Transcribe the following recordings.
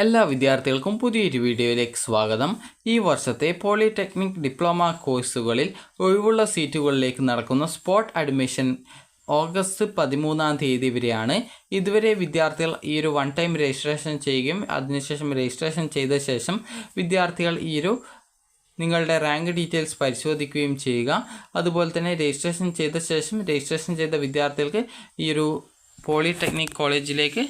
എല്ലാ വിദ്യാർത്ഥികൾക്കും പുതിയൊരു വീഡിയോയിലേക്ക് സ്വാഗതം. ഈ വർഷത്തെ പോളിടെക്നിക് ഡിപ്ലോമ കോഴ്സുകളിൽ ഒഴിവുള്ള സീറ്റുകളിലേക്ക് നടക്കുന്ന സ്പോട്ട് അഡ്മിഷൻ ഓഗസ്റ്റ് 13 വരെയാണ്. ഇതുവരെ വിദ്യാർത്ഥികൾ ഈ ഒരു വൺ ടൈം രജിസ്ട്രേഷൻ ചെയ്യുകയും അതിനുശേഷം രജിസ്ട്രേഷൻ ചെയ്ത ശേഷം വിദ്യാർത്ഥികൾ നിങ്ങളുടെ റാങ്ക് ഡീറ്റെയിൽസ് പരിശോധിക്കുകയും ചെയ്യുക. അതുപോലെ തന്നെ രജിസ്ട്രേഷൻ ചെയ്ത ശേഷം രജിസ്ട്രേഷൻ ചെയ്ത വിദ്യാർത്ഥികൾക്ക് ഈ ഒരു പോളിടെക്നിക് കോളേജിലേക്ക്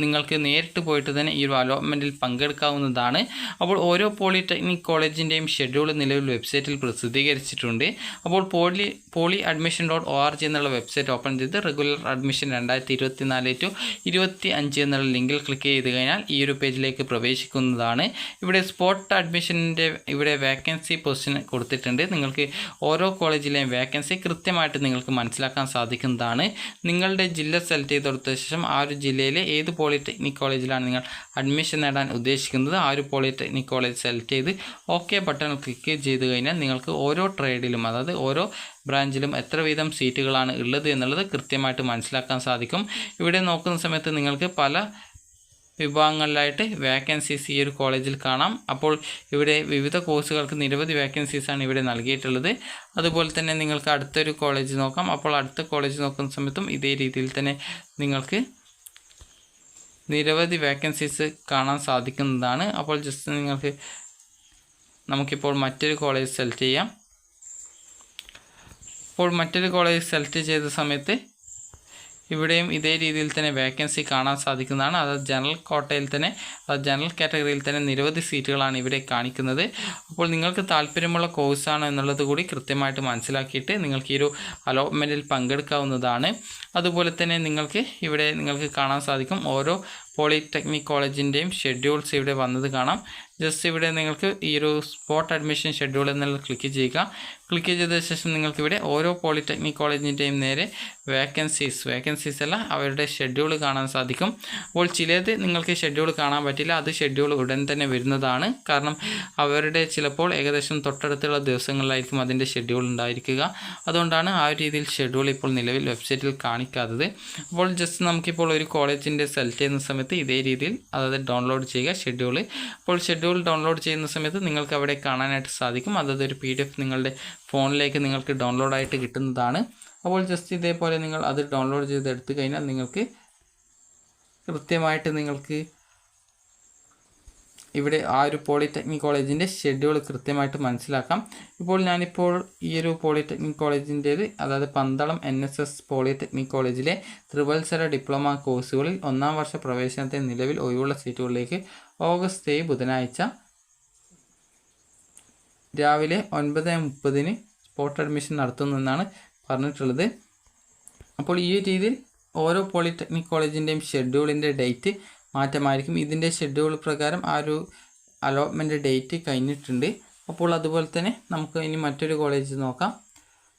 നിങ്ങൾക്ക് നേരിട്ട് പോയിട്ട് തന്നെ ഈ ഒരു അലോട്ട്മെൻറ്റിൽ പങ്കെടുക്കാവുന്നതാണ്. അപ്പോൾ ഓരോ പോളിടെക്നിക് കോളേജിൻ്റെയും ഷെഡ്യൂൾ നിലവിൽ വെബ്സൈറ്റിൽ പ്രസിദ്ധീകരിച്ചിട്ടുണ്ട്. അപ്പോൾ poly.admission.org എന്നുള്ള വെബ്സൈറ്റ് ഓപ്പൺ ചെയ്ത് റെഗുലർ അഡ്മിഷൻ 2024 to 25 എന്നുള്ള ലിങ്കിൽ ക്ലിക്ക് ചെയ്ത് കഴിഞ്ഞാൽ ഈ ഒരു പേജിലേക്ക് പ്രവേശിക്കുന്നതാണ്. ഇവിടെ സ്പോട്ട് അഡ്മിഷൻ്റെ ഇവിടെ വേക്കൻസി പൊസിഷൻ കൊടുത്തിട്ടുണ്ട്. നിങ്ങൾക്ക് ഓരോ കോളേജിലെയും വേക്കൻസി കൃത്യമായിട്ട് നിങ്ങൾക്ക് മനസ്സിലാക്കാൻ സാധിക്കുന്നതാണ്. നിങ്ങളുടെ ജില്ല സെലക്ട് ചെയ്ത് കൊടുത്ത ശേഷം ആ ഒരു ജില്ലയിലെ ഏത് പോളിടെക്നിക് കോളേജിലാണ് നിങ്ങൾ അഡ്മിഷൻ നേടാൻ ഉദ്ദേശിക്കുന്നത് ആ ഒരു പോളിടെക്നിക് കോളേജ് സെലക്ട് ചെയ്ത് ഓക്കെ ബട്ടൺ ക്ലിക്ക് ചെയ്ത് കഴിഞ്ഞാൽ നിങ്ങൾക്ക് ഓരോ ട്രേഡിലും അതായത് ഓരോ ബ്രാഞ്ചിലും എത്ര വീതം സീറ്റുകളാണ് ഉള്ളത് എന്നുള്ളത് കൃത്യമായിട്ട് മനസ്സിലാക്കാൻ സാധിക്കും. ഇവിടെ നോക്കുന്ന സമയത്ത് നിങ്ങൾക്ക് പല വിഭാഗങ്ങളിലായിട്ട് വേക്കൻസീസ് ഈ ഒരു കോളേജിൽ കാണാം. അപ്പോൾ ഇവിടെ വിവിധ കോഴ്സുകൾക്ക് നിരവധി വേക്കൻസീസാണ് ഇവിടെ നൽകിയിട്ടുള്ളത്. അതുപോലെ തന്നെ നിങ്ങൾക്ക് അടുത്തൊരു കോളേജ് നോക്കാം. അപ്പോൾ അടുത്ത കോളേജ് നോക്കുന്ന സമയത്തും ഇതേ രീതിയിൽ തന്നെ നിങ്ങൾക്ക് നിരവധി വേക്കൻസീസ് കാണാൻ സാധിക്കുന്നതാണ്. അപ്പോൾ ജസ്റ്റ് നമുക്കിപ്പോൾ മറ്റൊരു കോളേജ് സെലക്ട് ചെയ്യാം. അപ്പോൾ മറ്റൊരു കോളേജ് സെലക്ട് ചെയ്ത സമയത്ത് ഇവിടെയും ഇതേ രീതിയിൽ തന്നെ വേക്കൻസി കാണാൻ സാധിക്കുന്നതാണ്. അത് ജനറൽ കോട്ടയിൽ തന്നെ ജനറൽ കാറ്റഗറിയിൽ തന്നെ നിരവധി സീറ്റുകളാണ് ഇവിടെ കാണിക്കുന്നത്. അപ്പോൾ നിങ്ങൾക്ക് താല്പര്യമുള്ള കോഴ്സാണ് എന്നുള്ളത് കൂടി കൃത്യമായിട്ട് മനസ്സിലാക്കിയിട്ട് നിങ്ങൾക്ക് ഈ ഒരു അലോട്ട്മെൻറ്റിൽ പങ്കെടുക്കാവുന്നതാണ്. അതുപോലെ തന്നെ നിങ്ങൾക്ക് കാണാൻ സാധിക്കും ഓരോ പോളിടെക്നിക് കോളേജിൻ്റെയും ഷെഡ്യൂൾസ് ഇവിടെ വന്നത് കാണാം. ജസ്റ്റ് ഇവിടെ നിങ്ങൾക്ക് ഈ ഒരു സ്പോട്ട് അഡ്മിഷൻ ഷെഡ്യൂൾ എന്നുള്ളത് ക്ലിക്ക് ചെയ്യുക. ക്ലിക്ക് ചെയ്ത ശേഷം നിങ്ങൾക്കിവിടെ ഓരോ പോളിടെക്നിക് കോളേജിൻ്റെയും നേരെ വേക്കൻസീസ് അല്ല അവരുടെ ഷെഡ്യൂൾ കാണാൻ സാധിക്കും. അപ്പോൾ ചിലത് നിങ്ങൾക്ക് ഷെഡ്യൂൾ കാണാൻ പറ്റില്ല. അത് ഷെഡ്യൂൾ ഉടൻ തന്നെ വരുന്നതാണ്. കാരണം അവരുടെ ചിലപ്പോൾ ഏകദേശം തൊട്ടടുത്തുള്ള ദിവസങ്ങളിലായിരിക്കും അതിൻ്റെ ഷെഡ്യൂൾ ഉണ്ടായിരിക്കുക. അതുകൊണ്ടാണ് ആ ഒരു രീതിയിൽ ഷെഡ്യൂൾ ഇപ്പോൾ നിലവിൽ വെബ്സൈറ്റിൽ കാണിക്കാത്തത്. അപ്പോൾ ജസ്റ്റ് നമുക്കിപ്പോൾ ഒരു കോളേജിൻ്റെ സെലക്ട് ചെയ്യുന്ന സമയത്ത് ഇതേ രീതിയിൽ അതായത് ഡൗൺലോഡ് ചെയ്യുക ഷെഡ്യൂൾ. അപ്പോൾ ഷെഡ്യൂൾ ഡൗൺലോഡ് ചെയ്യുന്ന സമയത്ത് നിങ്ങൾക്ക് അവിടെ കാണാനായിട്ട് സാധിക്കും. അതായത് ഒരു PDF നിങ്ങളുടെ ഫോണിലേക്ക് നിങ്ങൾക്ക് ഡൗൺലോഡായിട്ട് കിട്ടുന്നതാണ്. അപ്പോൾ ജസ്റ്റ് ഇതേപോലെ നിങ്ങൾ അത് ഡൗൺലോഡ് ചെയ്ത് എടുത്തു കഴിഞ്ഞാൽ നിങ്ങൾക്ക് കൃത്യമായിട്ട് ഇവിടെ ആ ഒരു പോളിടെക്നിക് കോളേജിൻ്റെ ഷെഡ്യൂൾ കൃത്യമായിട്ട് മനസ്സിലാക്കാം. ഞാനിപ്പോൾ ഈ ഒരു പോളിടെക്നിക് കോളേജിൻ്റേത് അതായത് പന്തളം NSS പോളിടെക്നിക് കോളേജിലെ ത്രിവത്സര ഡിപ്ലോമ കോഴ്സുകളിൽ 1ാം വർഷ പ്രവേശനത്തിന് നിലവിൽ ഒഴിവുള്ള സീറ്റുകളിലേക്ക് ഓഗസ്റ്റ് 7 ബുധനാഴ്ച രാവിലെ 9:30 സ്പോട്ട് അഡ്മിഷൻ നടത്തുമെന്നാണ് പറഞ്ഞിട്ടുള്ളത്. അപ്പോൾ ഈ രീതിയിൽ ഓരോ പോളിടെക്നിക് കോളേജിൻ്റെയും ഷെഡ്യൂളിൻ്റെ ഡേറ്റ് മാറ്റമായിരിക്കും. ഇതിൻ്റെ ഷെഡ്യൂൾ പ്രകാരം ആ ഒരു അലോട്ട്മെൻറ്റ് ഡേറ്റ് കഴിഞ്ഞിട്ടുണ്ട്. അപ്പോൾ അതുപോലെ തന്നെ നമുക്ക് ഇനി മറ്റൊരു കോളേജ് നോക്കാം.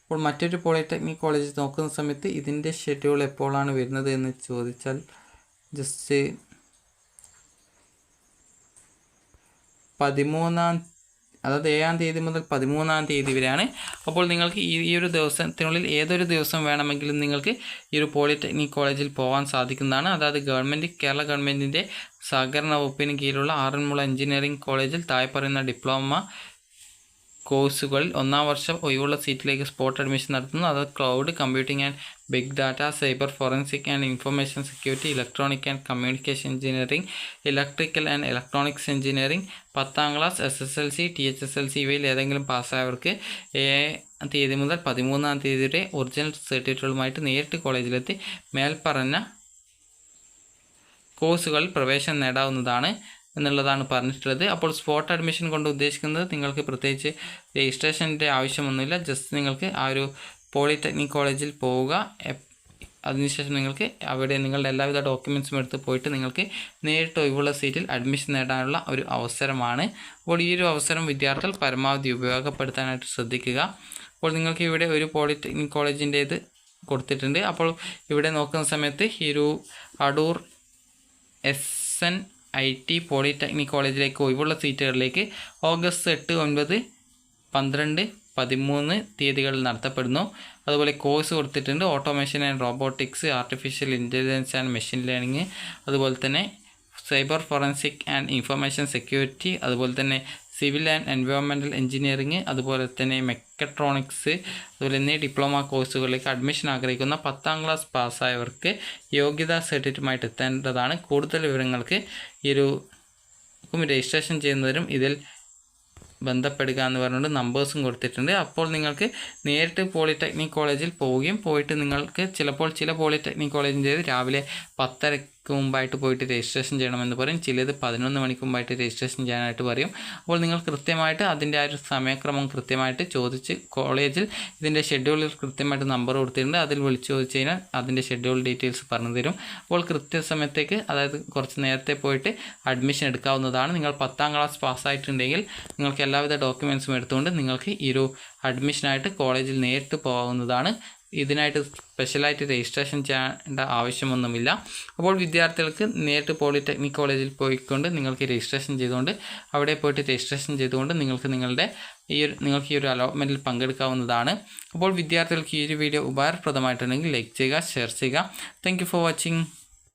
അപ്പോൾ മറ്റൊരു പോളിടെക്നിക് കോളേജ് നോക്കുന്ന സമയത്ത് ഇതിൻ്റെ ഷെഡ്യൂൾ എപ്പോഴാണ് വരുന്നത് എന്ന് ചോദിച്ചാൽ ജസ്റ്റ് 7-ാം തീയതി മുതൽ 13-ാം തീയതി വരെയാണ്. അപ്പോൾ നിങ്ങൾക്ക് ഈ ഒരു ദിവസത്തിനുള്ളിൽ ഏതൊരു ദിവസം വേണമെങ്കിലും നിങ്ങൾക്ക് ഈ ഒരു പോളിടെക്നിക് കോളേജിൽ പോകാൻ സാധിക്കുന്നതാണ്. അതായത് കേരള ഗവൺമെൻറ്റിൻ്റെ സഹകരണ വകുപ്പിന് കീഴിലുള്ള ആറന്മുള എഞ്ചിനീയറിംഗ് കോളേജിൽ താഴെ പറയുന്ന ഡിപ്ലോമ കോഴ്സുകളിൽ 1ാം വർഷം ഒഴിവുള്ള സീറ്റിലേക്ക് സ്പോട്ട് അഡ്മിഷൻ നടത്തുന്നു. അത് cloud computing and big data, cyber forensic and information security, electronic and communication engineering, electrical and electronics engineering, 10ാം ക്ലാസ്, SSLC, THSLC ഇവയിൽ ഏതെങ്കിലും പാസ്സായവർക്ക് 7-ാം തീയതി മുതൽ 13-ാം തീയതി വരെ ഒറിജിനൽ സർട്ടിഫിക്കറ്റുകളുമായിട്ട് നേരിട്ട് കോളേജിലെത്തി മേൽപ്പറഞ്ഞ കോഴ്സുകളിൽ പ്രവേശനം നേടാവുന്നതാണ് എന്നുള്ളതാണ് പറഞ്ഞിട്ടുള്ളത്. അപ്പോൾ സ്പോട്ട് അഡ്മിഷൻ കൊണ്ട് ഉദ്ദേശിക്കുന്നത് നിങ്ങൾക്ക് പ്രത്യേകിച്ച് രജിസ്ട്രേഷൻ്റെ ആവശ്യമൊന്നുമില്ല. ജസ്റ്റ് നിങ്ങൾക്ക് ആ ഒരു പോളിടെക്നിക് കോളേജിൽ പോവുക. അതിനുശേഷം നിങ്ങൾക്ക് അവിടെ നിങ്ങളുടെ എല്ലാവിധ ഡോക്യുമെൻറ്റ്സും എടുത്ത് പോയിട്ട് നിങ്ങൾക്ക് നേരിട്ട് ഒഴിവുള്ള സീറ്റിൽ അഡ്മിഷൻ നേടാനുള്ള ഒരു അവസരമാണ്. അപ്പോൾ ഈ ഒരു അവസരം വിദ്യാർത്ഥികൾ പരമാവധി ഉപയോഗപ്പെടുത്താനായിട്ട് ശ്രദ്ധിക്കുക. അപ്പോൾ നിങ്ങൾക്ക് ഇവിടെ ഒരു പോളിടെക്നിക് കോളേജിൻ്റേത് കൊടുത്തിട്ടുണ്ട്. അപ്പോൾ ഇവിടെ നോക്കുന്ന സമയത്ത് ഈ ഒരു അടൂർ SNIT പോളിടെക്നിക് കോളേജിലേക്ക് ഒഴിവുള്ള സീറ്റുകളിലേക്ക് ഓഗസ്റ്റ് 8, 9, 12, 13 തീയതികളിൽ നടത്തപ്പെടുന്നു. അതുപോലെ കോഴ്സ് കൊടുത്തിട്ടുണ്ട് automation and robotics, artificial intelligence and machine learning, അതുപോലെ തന്നെ cyber forensic and information security, അതുപോലെ തന്നെ സിവിൽ ആൻഡ് എൻവയോൺമെൻറ്റൽ എഞ്ചിനീയറിംഗ്, അതുപോലെ തന്നെ മെക്കട്രോണിക്സ്, അതുപോലെ തന്നെ ഡിപ്ലോമ കോഴ്സുകളിലേക്ക് അഡ്മിഷൻ ആഗ്രഹിക്കുന്ന 10ാം ക്ലാസ് പാസ്സായവർക്ക് യോഗ്യതാ സർട്ടിഫിക്കറ്റുമായിട്ട് എത്തേണ്ടതാണ്. കൂടുതൽ വിവരങ്ങൾക്ക് ഈ ഒരു രജിസ്ട്രേഷൻ ചെയ്യുന്നവരും ഇതിൽ ബന്ധപ്പെടുക എന്ന് പറഞ്ഞുകൊണ്ട് നമ്പേഴ്സും കൊടുത്തിട്ടുണ്ട്. അപ്പോൾ നിങ്ങൾക്ക് നേരിട്ട് പോളിടെക്നിക് കോളേജിൽ പോവുകയും പോയിട്ട് നിങ്ങൾക്ക് ചിലപ്പോൾ ചില പോളിടെക്നിക് കോളേജിൻ്റെ രാവിലെ 10:30 മുമ്പായിട്ട് പോയിട്ട് രജിസ്ട്രേഷൻ ചെയ്യണമെന്ന് പറയും, ചിലത് 11 മണിക്ക് മുമ്പായിട്ട് രജിസ്ട്രേഷൻ ചെയ്യാനായിട്ട് പറയും. അപ്പോൾ നിങ്ങൾ കൃത്യമായിട്ട് അതിൻ്റെ ആ ഒരു സമയക്രമം കൃത്യമായിട്ട് ചോദിച്ച് കോളേജിൽ ഇതിൻ്റെ ഷെഡ്യൂളിൽ കൃത്യമായിട്ട് നമ്പർ കൊടുത്തിട്ടുണ്ട്, അതിൽ വിളിച്ച് ചോദിച്ചു കഴിഞ്ഞാൽ അതിൻ്റെ ഷെഡ്യൂൾ ഡീറ്റെയിൽസ് പറഞ്ഞു തരും. അപ്പോൾ കൃത്യസമയത്തേക്ക് അതായത് കുറച്ച് നേരത്തെ പോയിട്ട് അഡ്മിഷൻ എടുക്കാവുന്നതാണ്. നിങ്ങൾ 10ാം ക്ലാസ് പാസ്സായിട്ടുണ്ടെങ്കിൽ നിങ്ങൾക്ക് എല്ലാവിധ ഡോക്യുമെൻറ്റ്സും എടുത്തുകൊണ്ട് നിങ്ങൾക്ക് ഈ ഒരു അഡ്മിഷനായിട്ട് കോളേജിൽ നേരിട്ട് പോകാവുന്നതാണ്. ഇതിനായിട്ട് സ്പെഷ്യലായിട്ട് രജിസ്ട്രേഷൻ ചെയ്യേണ്ട ആവശ്യമൊന്നുമില്ല. അപ്പോൾ വിദ്യാർത്ഥികൾക്ക് നേരിട്ട് പോളിടെക്നിക് കോളേജിൽ പോയിക്കൊണ്ട് നിങ്ങൾക്ക് രജിസ്ട്രേഷൻ ചെയ്തുകൊണ്ട് അവിടെ പോയിട്ട് രജിസ്ട്രേഷൻ ചെയ്തുകൊണ്ട് നിങ്ങൾക്ക് ഈ ഒരു അലോട്ട്മെൻറ്റിൽ പങ്കെടുക്കാവുന്നതാണ്. അപ്പോൾ വിദ്യാർത്ഥികൾക്ക് ഈ ഒരു വീഡിയോ ഉപകാരപ്രദമായിട്ടുണ്ടെങ്കിൽ ലൈക്ക് ചെയ്യുക, ഷെയർ ചെയ്യുക. Thank you for watching.